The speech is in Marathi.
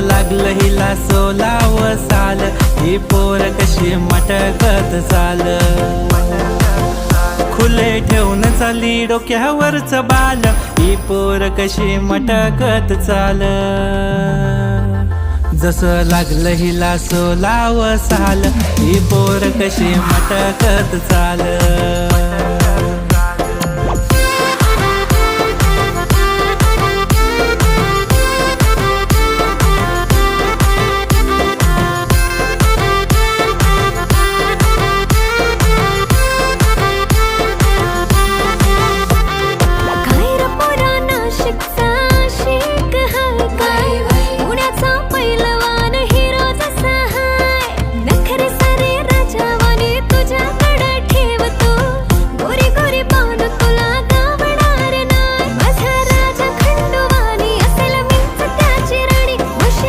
लागलं हिला 16 साल, ही पोर कशी मटकत चाल, खुले ठेवून चाली डोक्यावरच बाल, ही पोर कशी मटकत चाल, जसं लागलं हिला 16 साल, ही पोर कशी मटकत चाल.